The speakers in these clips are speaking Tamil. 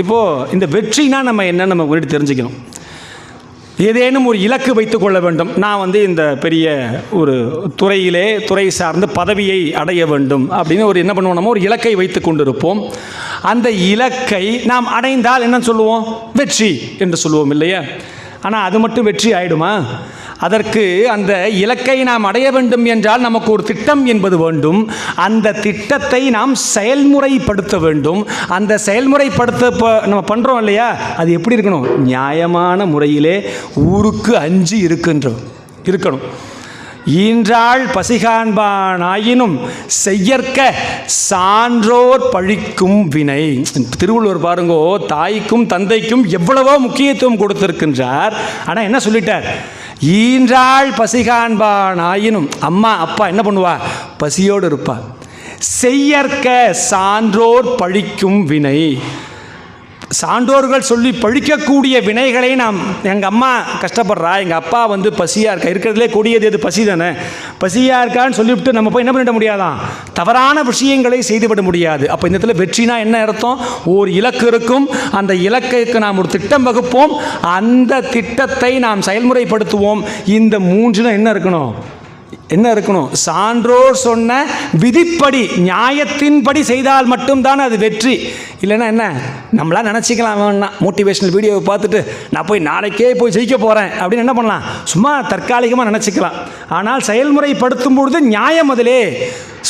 இப்போது இந்த வெற்றினா நம்ம என்னன்னு நம்ம முன்னாடி தெரிஞ்சுக்கணும். ஏதேனும் ஒரு இலக்கு வைத்து கொள்ள வேண்டும். நான் இந்த பெரிய ஒரு துறை சார்ந்த பதவியை அடைய வேண்டும் அப்படின்னு என்ன பண்ணுவோம், நம்ம ஒரு இலக்கை வைத்து கொண்டிருப்போம். அந்த இலக்கை நாம் அடைந்தால் என்ன சொல்லுவோம், வெற்றி என்று சொல்லுவோம் இல்லையா? ஆனால் அது மட்டும் வெற்றி ஆயிடுமா? அதற்கு அந்த இலக்கை நாம் அடைய வேண்டும் என்றால் நமக்கு ஒரு திட்டம் என்பது வேண்டும். அந்த திட்டத்தை நாம் செயல்முறைப்படுத்த வேண்டும். அந்த செயல்முறைப்படுத்த நம்ம பண்ணுறோம் இல்லையா, அது எப்படி இருக்கணும், நியாயமான முறையிலே ஊருக்கு அஞ்சு இருக்கணும். ஈன்றாள் பசிகாண்பானாயினும் செய்யற்க சான்றோர் பழிக்கும் வினை. திருவள்ளுவர் பாருங்கோ, தாய்க்கும் தந்தைக்கும் எவ்வளவோ முக்கியத்துவம் கொடுத்திருக்கின்றார். ஆனால் என்ன சொல்லிட்டார், ஈன்றாள் பசிகாண்பானாயினும், அம்மா அப்பா என்ன பண்ணுவா, பசியோடு இருப்பா. செய்யற்க சான்றோர் பழிக்கும் வினை, சான்றோர்கள் சொல்லி பழிக்கக்கூடிய வினைகளை நாம், எங்கள் அம்மா கஷ்டப்படுறா, எங்கள் அப்பா பசியாக இருக்கா, இருக்கிறதுலே கொடியது எது பசி தானே, பசியாக இருக்கான்னு சொல்லிவிட்டு நம்ம போய் என்ன பண்ணிட முடியாதான், தவறான விஷயங்களை செய்துவிட முடியாது. அப்போ இந்த இடத்துல வெற்றினா என்ன அர்த்தம், ஒரு இலக்கு இருக்கும், அந்த இலக்குக்கு நாம் ஒரு திட்டம் வகுப்போம், அந்த திட்டத்தை நாம் செயல்முறைப்படுத்துவோம். இந்த மூன்றுனா என்ன இருக்கணும், சான்றோர் சொன்ன விதிப்படி நியாயத்தின்படி செய்தால் மட்டும்தான் அது வெற்றி. இல்லைன்னா என்ன, நம்மளா நினச்சிக்கலாம், வேணா மோட்டிவேஷனல் வீடியோவை பார்த்துட்டு நான் போய் நாளைக்கே போய் ஜெயிக்க போகிறேன் அப்படின்னு என்ன பண்ணலாம், சும்மா தற்காலிகமாக நினச்சிக்கலாம். ஆனால் செயல்முறைப்படுத்தும் பொழுது நியாயம் அதிலே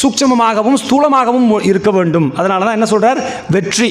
சூட்சமமாகவும் ஸ்தூலமாகவும் இருக்க வேண்டும். அதனால தான் என்ன சொல்கிறார், வெற்றி